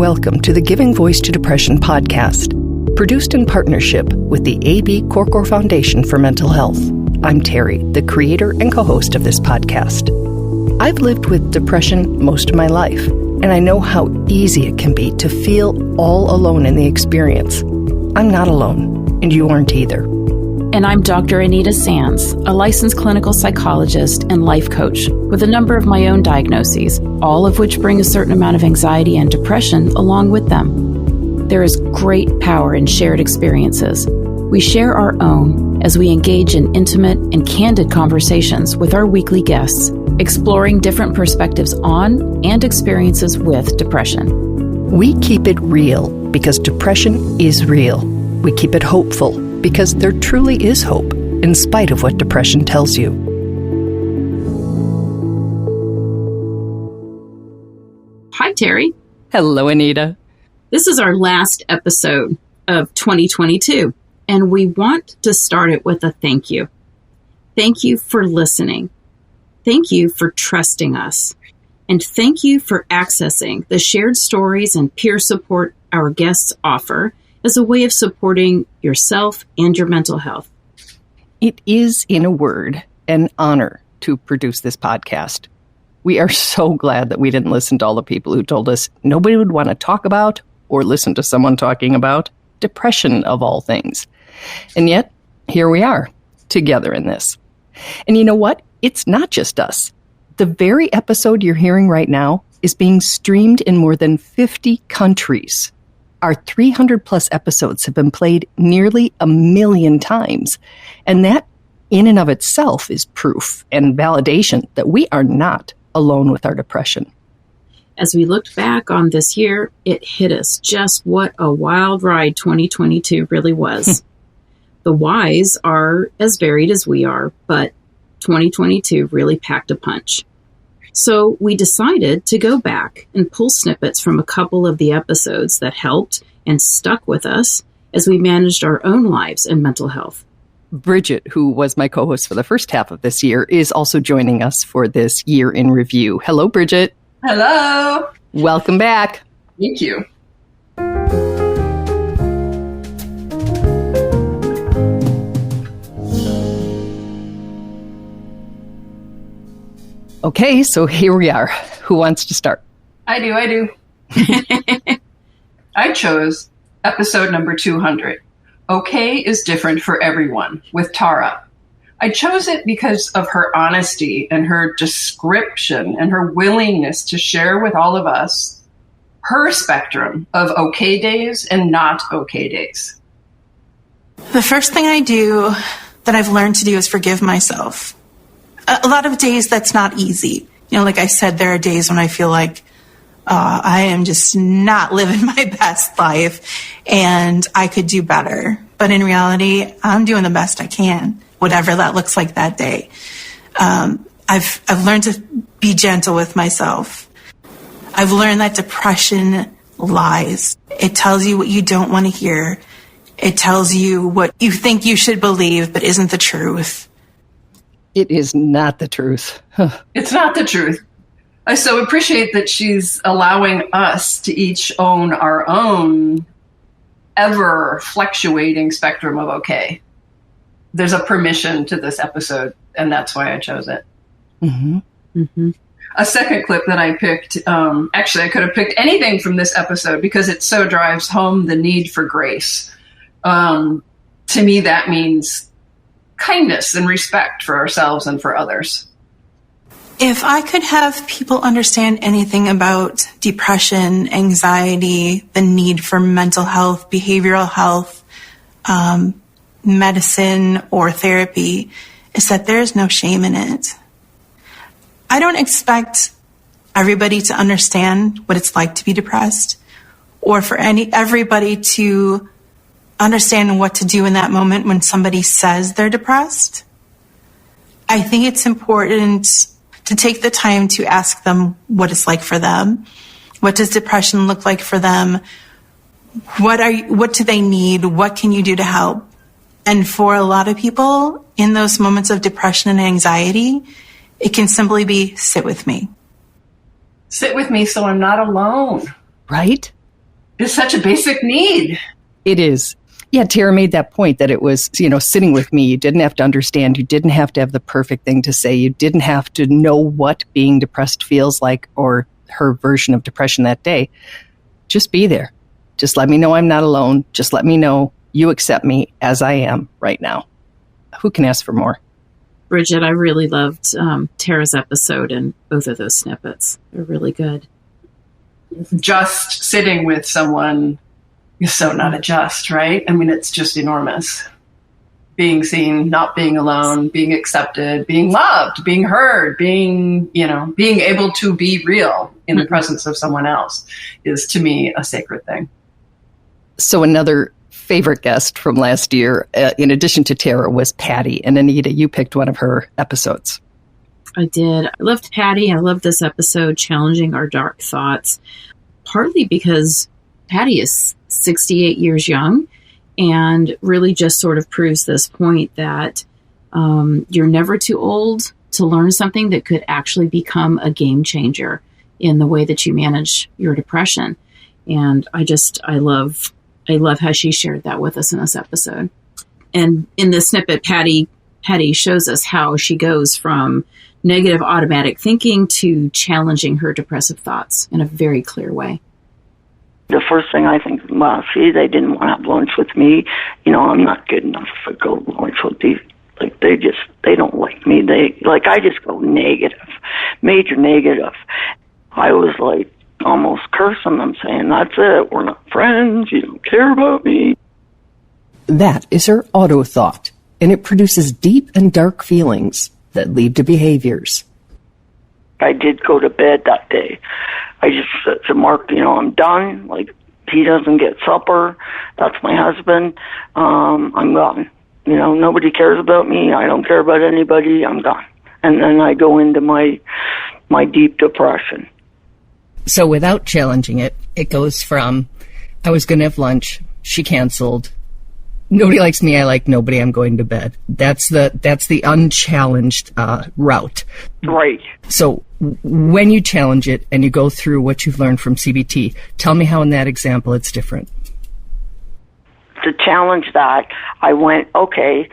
welcome to the Giving Voice to Depression podcast, produced in partnership with the A.B. Korkor Foundation for Mental Health. I'm Terry, the creator and co-host of this podcast. I've lived with depression most of my life, and I know how easy it can be to feel all alone in the experience. I'm not alone, and you aren't either. And I'm Dr. Anita Sands, a licensed clinical psychologist and life coach with a number of my own diagnoses, all of which bring a certain amount of anxiety and depression along with them. There is great power in shared experiences. We share our own as we engage in intimate and candid conversations with our weekly guests, exploring different perspectives on and experiences with depression. We keep it real because depression is real. We keep it hopeful because there truly is hope, in spite of what depression tells you. Hi, Terry. Hello, Anita. This is our last episode of 2022, and we want to start it with a thank you. Thank you for listening. Thank you for trusting us. And thank you for accessing the shared stories and peer support our guests offer as a way of supporting yourself and your mental health. It is, in a word, an honor to produce this podcast. We are so glad that we didn't listen to all the people who told us nobody would want to talk about or listen to someone talking about depression of all things. And yet, here we are, together in this. And you know what? It's not just us. The very episode you're hearing right now is being streamed in more than 50 countries. Our 300-plus episodes have been played nearly 1 million times, and that in and of itself is proof and validation that we are not alone with our depression. As we looked back on this year, it hit us just what a wild ride 2022 really was. The whys are as varied as we are, but 2022 really packed a punch. So we decided to go back and pull snippets from a couple of the episodes that helped and stuck with us as we managed our own lives and mental health. Bridget, who was my co-host for the first half of this year, is also joining us for this year in review. Hello, Bridget. Hello. Welcome back. Thank you. Okay, so here we are. Who wants to start? I do. I chose episode number 200. Okay is different for everyone, with Tara. I chose it because of her honesty and her description and her willingness to share with all of us her spectrum of okay days and not okay days. The first thing I do that I've learned to do is forgive myself. A lot of days that's not easy. You know, like I said, there are days when I feel like I am just not living my best life and I could do better. But in reality, I'm doing the best I can, whatever that looks like that day. I've learned to be gentle with myself. I've learned that depression lies. It tells you what you don't want to hear. It tells you what you think you should believe, but isn't the truth. It is not the truth. It's not the truth. I so appreciate that she's allowing us to each own our own ever fluctuating spectrum of okay. There's a permission to this episode, and that's why I chose it. Mm-hmm. Mm-hmm. A second clip that I picked, actually I could have picked anything from this episode because it so drives home the need for grace. To me, that means kindness and respect for ourselves and for others. If I could have people understand anything about depression, anxiety, the need for mental health, behavioral health, medicine, or therapy, is that there is no shame in it. I don't expect everybody to understand what it's like to be depressed, or for everybody to understand what to do in that moment when somebody says they're depressed. I think it's important to take the time to ask them what it's like for them. What does depression look like for them? What do they need? What can you do to help? And for a lot of people in those moments of depression and anxiety, it can simply be sit with me. Sit with me so I'm not alone. Right? is such a basic need. It is. Yeah, Tara made that point that it was, sitting with me. You didn't have to understand. You didn't have to have the perfect thing to say. You didn't have to know what being depressed feels like or her version of depression that day. Just be there. Just let me know I'm not alone. Just let me know you accept me as I am right now. Who can ask for more? Bridget, I really loved Tara's episode and both of those snippets. They're really good. Just sitting with someone is so not a just, right? I mean, it's just enormous. Being seen, not being alone, being accepted, being loved, being heard, being able to be real in the presence of someone else is, to me, a sacred thing. So another favorite guest from last year, in addition to Tara, was Patty. And Anita, you picked one of her episodes. I did. I loved Patty. I loved this episode, Challenging Our Dark Thoughts, partly because Patty is 68 years young and really just sort of proves this point that you're never too old to learn something that could actually become a game changer in the way that you manage your depression. And I love how she shared that with us in this episode. And in this snippet, Patty shows us how she goes from negative automatic thinking to challenging her depressive thoughts in a very clear way. The first thing I think, well, see, they didn't want to have lunch with me. I'm not good enough to go to lunch with these. Like, they don't like me. I just go negative, major negative. I was like almost cursing them, saying, that's it, we're not friends, you don't care about me. That is her auto thought, and it produces deep and dark feelings that lead to behaviors. I did go to bed that day. I just said to Mark, I'm done. Like, he doesn't get supper. That's my husband. I'm gone. Nobody cares about me. I don't care about anybody. I'm gone. And then I go into my deep depression. So without challenging it, it goes from, I was going to have lunch, she canceled, nobody likes me, I like nobody, I'm going to bed. That's the unchallenged route. Right. So when you challenge it and you go through what you've learned from CBT, tell me how in that example it's different. To challenge that, I went, okay,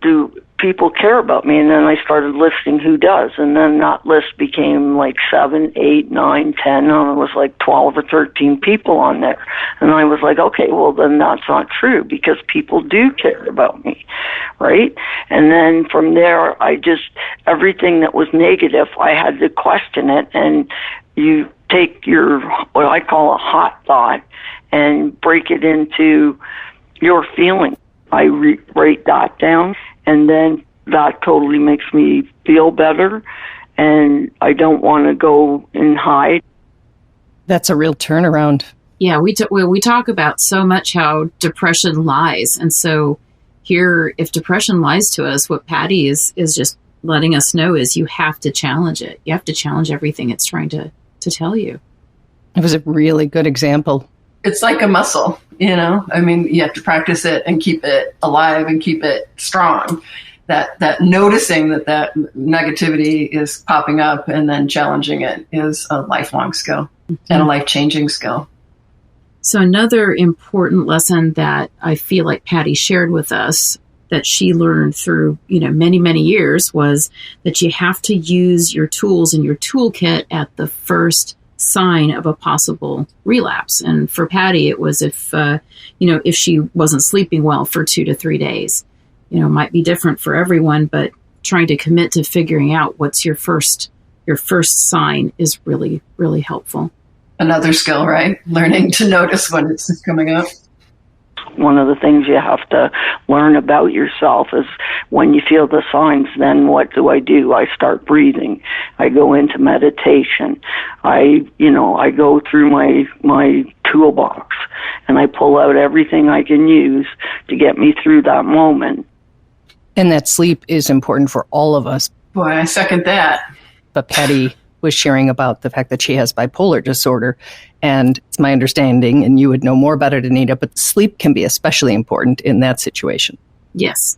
do people care about me? And then I started listing who does. And then that list became like 7, 8, 9, 10. And it was like 12 or 13 people on there. And I was like, okay, well, then that's not true because people do care about me, right? And then from there, everything that was negative, I had to question it. And you take what I call a hot thought and break it into your feeling. I write that down, and then that totally makes me feel better, and I don't want to go and hide. That's a real turnaround. Yeah, we talk about so much how depression lies, and so here, if depression lies to us, what Patty is just letting us know is you have to challenge it. You have to challenge everything it's trying to tell you. It was a really good example. It's like a muscle, I mean, you have to practice it and keep it alive and keep it strong. That noticing that negativity is popping up and then challenging it is a lifelong skill and a life-changing skill. So another important lesson that I feel like Patty shared with us that she learned through, many, many years was that you have to use your tools in your toolkit at the first sign of a possible relapse. And for Patty, it was if she wasn't sleeping well for 2 to 3 days. Might be different for everyone, but trying to commit to figuring out what's your first sign is really, really helpful. Another skill, right? Learning to notice when it's coming up. One of the things you have to learn about yourself is when you feel the signs, then what do? I start breathing. I go into meditation. I go through my toolbox and I pull out everything I can use to get me through that moment. And that sleep is important for all of us. Boy, I second that. But Patty was sharing about the fact that she has bipolar disorder. And it's my understanding, and you would know more about it, Anita, but sleep can be especially important in that situation. Yes,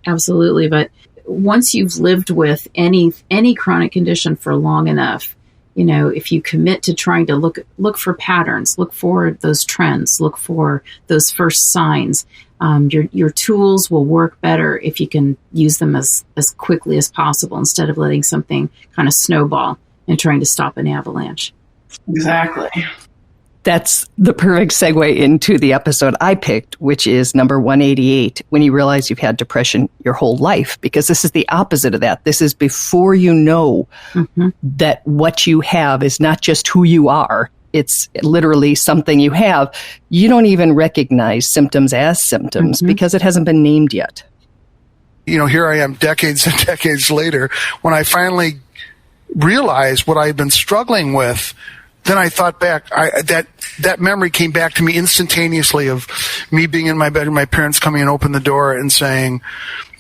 absolutely. But once you've lived with any chronic condition for long enough, if you commit to trying to look for patterns, look for those trends, look for those first signs, your tools will work better if you can use them as quickly as possible instead of letting something kind of snowball and trying to stop an avalanche. Exactly. That's the perfect segue into the episode I picked, which is number 188, when you realize you've had depression your whole life, because this is the opposite of that. This is before you know that what you have is not just who you are. It's literally something you have. You don't even recognize symptoms as symptoms because it hasn't been named yet. Here I am decades and decades later, when I finally realized what I've been struggling with. Then I thought back, that memory came back to me instantaneously of me being in my bedroom, my parents coming and open the door and saying,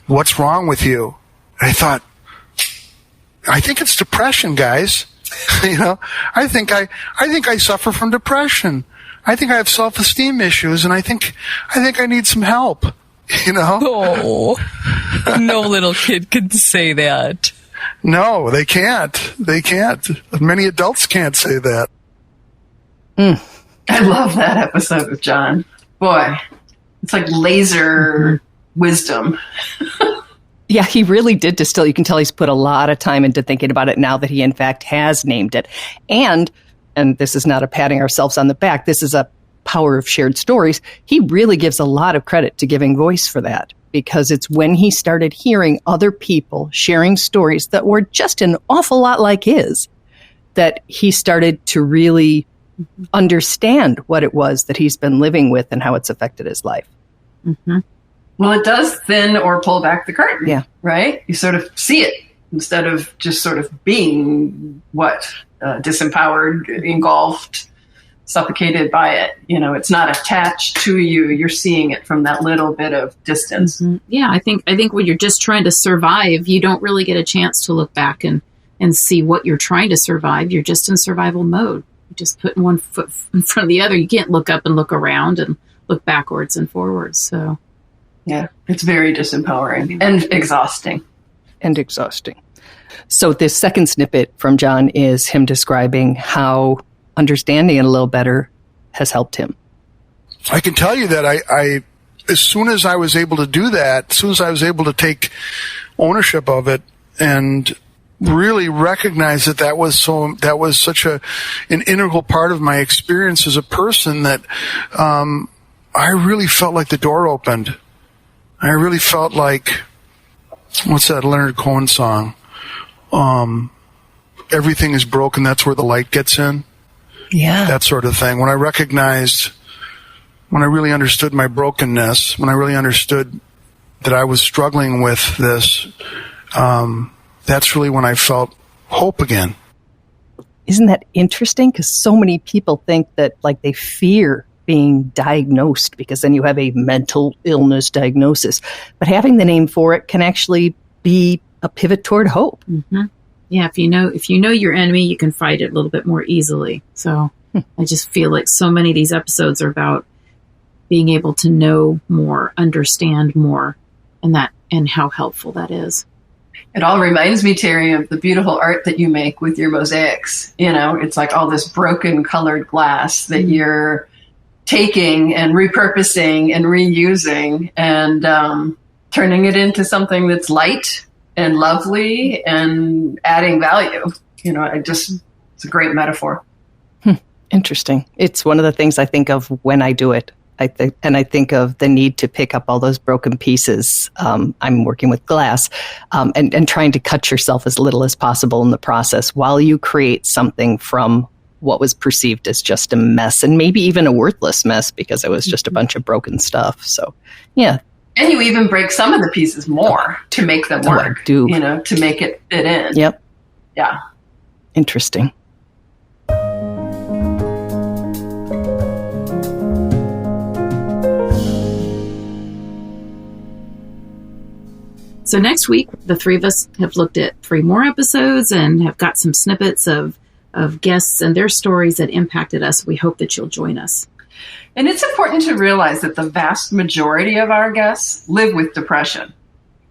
"What's wrong with you?" And I thought, I think it's depression, guys. I think I suffer from depression. I think I have self-esteem issues, and I think I need some help. Oh, no little kid could say that. No, they can't. They can't. Many adults can't say that. I love that episode with John. Boy, it's like laser wisdom. Yeah, he really did distill. You can tell he's put a lot of time into thinking about it now that he, in fact, has named it. And this is not a patting ourselves on the back. This is a power of shared stories. He really gives a lot of credit to giving voice for that, because it's when he started hearing other people sharing stories that were just an awful lot like his that he started to really understand what it was that he's been living with and how it's affected his life. Well, it does thin or pull back the curtain. Yeah. Right? You sort of see it instead of just sort of being disempowered, engulfed, suffocated by it. It's not attached to you. You're seeing it from that little bit of distance. Yeah, I think when you're just trying to survive, you don't really get a chance to look back and see what you're trying to survive. You're just in survival mode. You're just putting one foot in front of the other. You can't look up and look around and look backwards and forwards. So, yeah, it's very disempowering and exhausting. So this second snippet from John is him describing how understanding it a little better has helped him. I can tell you that I as soon as I was able to do that, as soon as I was able to take ownership of it and really recognize that was such an integral part of my experience as a person, that I really felt like the door opened. I really felt like, what's that Leonard Cohen song? Everything is broken, that's where the light gets in. Yeah. That sort of thing. When I really understood my brokenness, when I really understood that I was struggling with this, that's really when I felt hope again. Isn't that interesting? Because so many people think that they fear being diagnosed because then you have a mental illness diagnosis. But having the name for it can actually be a pivot toward hope. Yeah, if you know your enemy, you can fight it a little bit more easily. So I just feel like so many of these episodes are about being able to know more, understand more, and how helpful that is. It all reminds me, Terry, of the beautiful art that you make with your mosaics. It's like all this broken colored glass that you're taking and repurposing and reusing and turning it into something that's light and lovely and adding value. It's a great metaphor. Interesting. It's one of the things I think of when I do it. I think of the need to pick up all those broken pieces. I'm working with glass, and trying to cut yourself as little as possible in the process while you create something from what was perceived as just a mess, and maybe even a worthless mess because it was just a bunch of broken stuff. So, yeah. And you even break some of the pieces more to make them work. I do. To make it fit in. Yep. Yeah. Interesting. So next week, the three of us have looked at 3 more episodes and have got some snippets of guests and their stories that impacted us. We hope that you'll join us. And it's important to realize that the vast majority of our guests live with depression.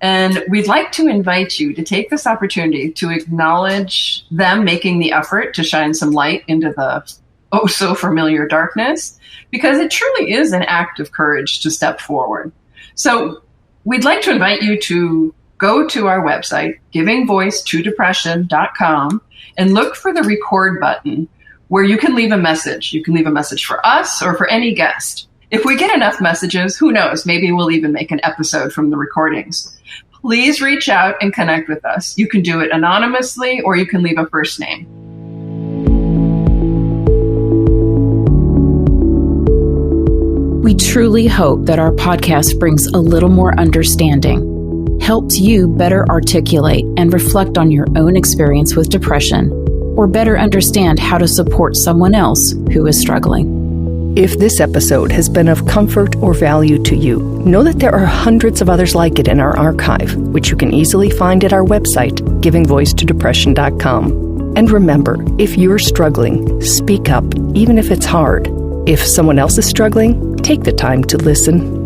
And we'd like to invite you to take this opportunity to acknowledge them making the effort to shine some light into the oh so familiar darkness, because it truly is an act of courage to step forward. So we'd like to invite you to go to our website, givingvoicetodepression.com, and look for the record button where you can leave a message. You can leave a message for us or for any guest. If we get enough messages, who knows, maybe we'll even make an episode from the recordings. Please reach out and connect with us. You can do it anonymously or you can leave a first name. We truly hope that our podcast brings a little more understanding, helps you better articulate and reflect on your own experience with depression, or better understand how to support someone else who is struggling. If this episode has been of comfort or value to you, know that there are hundreds of others like it in our archive, which you can easily find at our website, givingvoicetodepression.com. And remember, if you're struggling, speak up, even if it's hard. If someone else is struggling, take the time to listen.